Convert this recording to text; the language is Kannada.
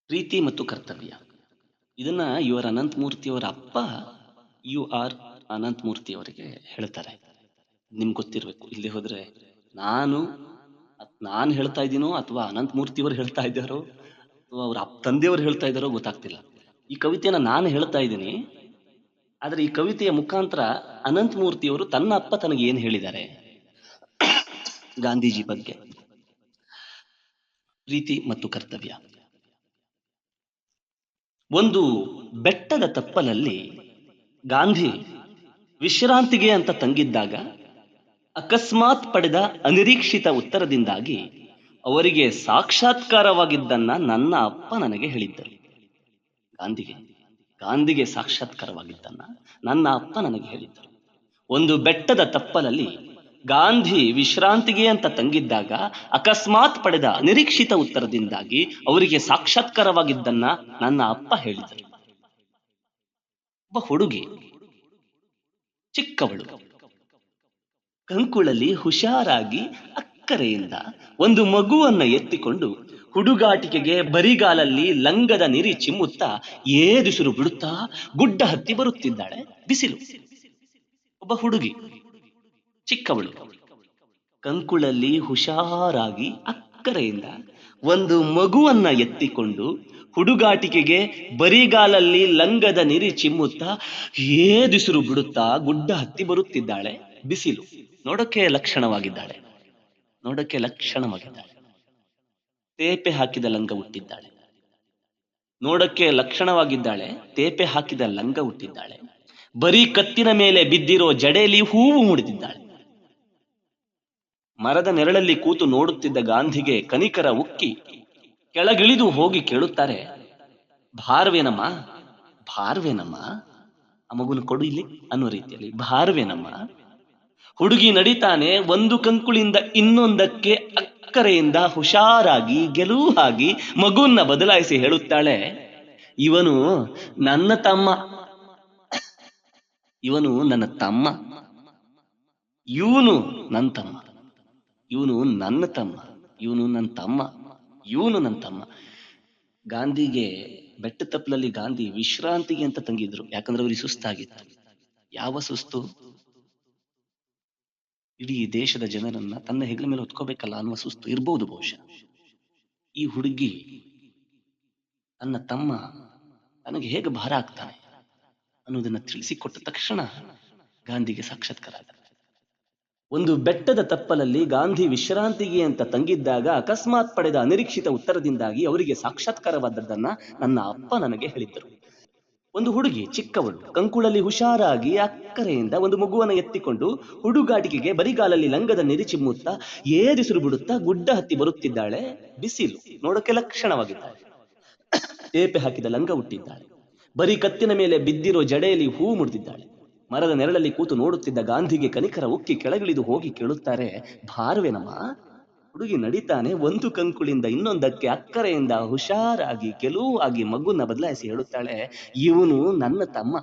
ಪ್ರೀತಿ ಮತ್ತು ಕರ್ತವ್ಯ. ಇದನ್ನ ಯುವರ್ ಅನಂತಮೂರ್ತಿಯವರ ಅಪ್ಪ ಯು ಆರ್ ಅನಂತಮೂರ್ತಿಯವರಿಗೆ ಹೇಳ್ತಾರೆ. ನಿಮ್ಗೆ ಗೊತ್ತಿರಬೇಕು. ಇಲ್ಲಿ ಹೋದ್ರೆ ನಾನು ನಾನು ಹೇಳ್ತಾ ಇದ್ದೀನೋ ಅಥವಾ ಅನಂತಮೂರ್ತಿಯವರು ಹೇಳ್ತಾ ಇದ್ದಾರೋ ಅಥವಾ ಅವ್ರ ತಂದೆಯವರು ಹೇಳ್ತಾ ಇದ್ದಾರೋ ಗೊತ್ತಾಗ್ತಿಲ್ಲ. ಈ ಕವಿತೆಯನ್ನ ನಾನು ಹೇಳ್ತಾ ಇದ್ದೀನಿ. ಆದ್ರೆ ಈ ಕವಿತೆಯ ಮುಖಾಂತರ ಅನಂತಮೂರ್ತಿಯವರು ತನ್ನ ಅಪ್ಪ ತನಗೆ ಏನ್ ಹೇಳಿದ್ದಾರೆ ಗಾಂಧೀಜಿ ಬಗ್ಗೆ. ಪ್ರೀತಿ ಮತ್ತು ಕರ್ತವ್ಯ. ಒಂದು ಬೆಟ್ಟದ ತಪ್ಪಲಲ್ಲಿ ಗಾಂಧಿ ವಿಶ್ರಾಂತಿಗೆ ಅಂತ ತಂಗಿದ್ದಾಗ ಅಕಸ್ಮಾತ್ ಪಡೆದ ಅನಿರೀಕ್ಷಿತ ಉತ್ತರದಿಂದಾಗಿ ಅವರಿಗೆ ಸಾಕ್ಷಾತ್ಕಾರವಾಗಿದ್ದನ್ನ ನನ್ನ ಅಪ್ಪ ನನಗೆ ಹೇಳಿದ್ದರು. ಗಾಂಧಿಗೆ ಗಾಂಧಿಗೆ ಸಾಕ್ಷಾತ್ಕಾರವಾಗಿದ್ದನ್ನ ನನ್ನ ಅಪ್ಪ ನನಗೆ ಹೇಳಿದ್ದರು. ಒಂದು ಬೆಟ್ಟದ ತಪ್ಪಲಲ್ಲಿ ಗಾಂಧಿ ವಿಶ್ರಾಂತಿಗೆ ಅಂತ ತಂಗಿದ್ದಾಗ ಅಕಸ್ಮಾತ್ ಪಡೆದ ಅನಿರೀಕ್ಷಿತ ಉತ್ತರದಿಂದಾಗಿ ಅವರಿಗೆ ಸಾಕ್ಷಾತ್ಕಾರವಾಗಿದ್ದನ್ನ ನನ್ನ ಅಪ್ಪ ಹೇಳಿದರು. ಒಬ್ಬ ಹುಡುಗಿ, ಚಿಕ್ಕವಳು, ಕಂಕುಳಲ್ಲಿ ಹುಷಾರಾಗಿ ಅಕ್ಕರೆಯಿಂದ ಒಂದು ಮಗುವನ್ನ ಎತ್ತಿಕೊಂಡು ಹುಡುಗಾಟಿಕೆಗೆ ಬರಿಗಾಲಲ್ಲಿ ಲಂಗದ ನಿರಿ ಚಿಮ್ಮುತ್ತಾ ಏದುಸಿರು ಬಿಡುತ್ತಾ ಗುಡ್ಡ ಹತ್ತಿ ಬರುತ್ತಿದ್ದಾಳೆ ಬಿಸಿಲು. ಒಬ್ಬ ಹುಡುಗಿ, ಚಿಕ್ಕವಳು, ಕಂಕುಳಲ್ಲಿ ಹುಷಾರಾಗಿ ಅಕ್ಕರೆಯಿಂದ ಒಂದು ಮಗುವನ್ನ ಎತ್ತಿಕೊಂಡು ಹುಡುಗಾಟಿಕೆಗೆ ಬರಿಗಾಲಲ್ಲಿ ಲಂಗದ ನಿರಿ ಚಿಮ್ಮುತ್ತಾ ಏದುಸಿರು ಬಿಡುತ್ತಾ ಗುಡ್ಡ ಹತ್ತಿ ಬರುತ್ತಿದ್ದಾಳೆ ಬಿಸಿಲು. ನೋಡಕ್ಕೆ ಲಕ್ಷಣವಾಗಿದ್ದಾಳೆ. ತೇಪೆ ಹಾಕಿದ ಲಂಗ ಹುಟ್ಟಿದ್ದಾಳೆ. ನೋಡಕ್ಕೆ ಲಕ್ಷಣವಾಗಿದ್ದಾಳೆ. ತೇಪೆ ಹಾಕಿದ ಲಂಗ ಹುಟ್ಟಿದ್ದಾಳೆ. ಬರೀ ಕತ್ತಿನ ಮೇಲೆ ಬಿದ್ದಿರೋ ಜಡೆಯಲ್ಲಿ ಹೂವು ಮುಡಿದಿದ್ದಾಳೆ. ಮರದ ನೆರಳಲ್ಲಿ ಕೂತು ನೋಡುತ್ತಿದ್ದ ಗಾಂಧಿಗೆ ಕನಿಕರ ಉಕ್ಕಿ ಕೆಳಗಿಳಿದು ಹೋಗಿ ಕೇಳುತ್ತಾರೆ, ಭಾರವೇನಮ್ಮ, ಆ ಮಗುನ ಕೊಡು ಇಲ್ಲಿ ಅನ್ನೋ ರೀತಿಯಲ್ಲಿ, ಭಾರವೇನಮ್ಮ. ಹುಡುಗಿ ನಡಿತಾನೆ ಒಂದು ಕಂಕುಳಿಂದ ಇನ್ನೊಂದಕ್ಕೆ ಅಕ್ಕರೆಯಿಂದ ಹುಷಾರಾಗಿ ಗೆಲುವಾಗಿ ಮಗುವನ್ನ ಬದಲಾಯಿಸಿ ಹೇಳುತ್ತಾಳೆ, ಇವನು ನನ್ನ ತಮ್ಮ, ಇವನು ನನ್ನ ತಮ್ಮ, ಇವನು ನನ್ನ ತಮ್ಮ, ಇವನು ನನ್ನ ತಮ್ಮ, ಇವನು ನನ್ನ ತಮ್ಮ, ಇವನು ನನ್ನ ತಮ್ಮ. ಗಾಂಧಿಗೆ ಬೆಟ್ಟ ತಪ್ಪಲಲ್ಲಿ ಗಾಂಧಿ ವಿಶ್ರಾಂತಿಗೆ ಅಂತ ತಂಗಿದ್ರು. ಯಾಕಂದ್ರೆ ಅವ್ರಿಗೆ ಸುಸ್ತಾಗಿತ್ತು. ಯಾವ ಸುಸ್ತು? ಇಡೀ ದೇಶದ ಜನರನ್ನ ತನ್ನ ಹೆಗಲ ಮೇಲೆ ಹೊತ್ಕೋಬೇಕಲ್ಲ ಅನ್ನುವ ಸುಸ್ತು ಇರ್ಬೋದು ಬಹುಶಃ. ಈ ಹುಡುಗಿ ತನ್ನ ತಮ್ಮ ತನಗೆ ಹೇಗೆ ಭಾರ ಆಗ್ತಾನೆ ಅನ್ನೋದನ್ನ ತಿಳಿಸಿಕೊಟ್ಟ ತಕ್ಷಣ ಗಾಂಧಿಗೆ ಸಾಕ್ಷಾತ್ಕಾರ ಆದ. ಒಂದು ಬೆಟ್ಟದ ತಪ್ಪಲಲ್ಲಿ ಗಾಂಧಿ ವಿಶ್ರಾಂತಿಗೆ ಅಂತ ತಂಗಿದ್ದಾಗ ಅಕಸ್ಮಾತ್ ಪಡೆದ ಅನಿರೀಕ್ಷಿತ ಉತ್ತರದಿಂದಾಗಿ ಅವರಿಗೆ ಸಾಕ್ಷಾತ್ಕಾರವಾದದ್ದನ್ನ ನನ್ನ ಅಪ್ಪ ನನಗೆ ಹೇಳಿದ್ದರು. ಒಂದು ಹುಡುಗಿ, ಚಿಕ್ಕವಳು, ಕಂಕುಳಲ್ಲಿ ಹುಷಾರಾಗಿ ಅಕ್ಕರೆಯಿಂದ ಒಂದು ಮಗುವನ್ನ ಎತ್ತಿಕೊಂಡು ಹುಡುಗಾಟಿಕೆಗೆ ಬರಿಗಾಲಲ್ಲಿ ಲಂಗದ ನಿರಿ ಚಿಮ್ಮುತ್ತಾ ಏದಿಸಿರು ಬಿಡುತ್ತಾ ಗುಡ್ಡ ಹತ್ತಿ ಬರುತ್ತಿದ್ದಾಳೆ ಬಿಸಿಲು. ನೋಡಕ್ಕೆ ಲಕ್ಷಣವಾಗಿದ್ದಾಳೆ. ತೇಪೆ ಹಾಕಿದ ಲಂಗ ಹುಟ್ಟಿದ್ದಾಳೆ. ಬರೀ ಕತ್ತಿನ ಮೇಲೆ ಬಿದ್ದಿರೋ ಜಡೆಯಲ್ಲಿ ಹೂ ಮುಡಿದಿದ್ದಾಳೆ. ಮರದ ನೆರಳಲ್ಲಿ ಕೂತು ನೋಡುತ್ತಿದ್ದ ಗಾಂಧಿಗೆ ಕನಿಕರ ಉಕ್ಕಿ ಕೆಳಗಿಳಿದು ಹೋಗಿ ಕೇಳುತ್ತಾರೆ, ಭಾರವೇನಮ್ಮ. ಹುಡುಗಿ ನಡಿತಾನೆ ಒಂದು ಕಂಕುಳಿಂದ ಇನ್ನೊಂದಕ್ಕೆ ಅಕ್ಕರೆಯಿಂದ ಹುಷಾರಾಗಿ ಗೆಲುವಾಗಿ ಮಗುನ ಬದಲಾಯಿಸಿ ಹೇಳುತ್ತಾಳೆ, ಇವನು ನನ್ನ ತಮ್ಮ,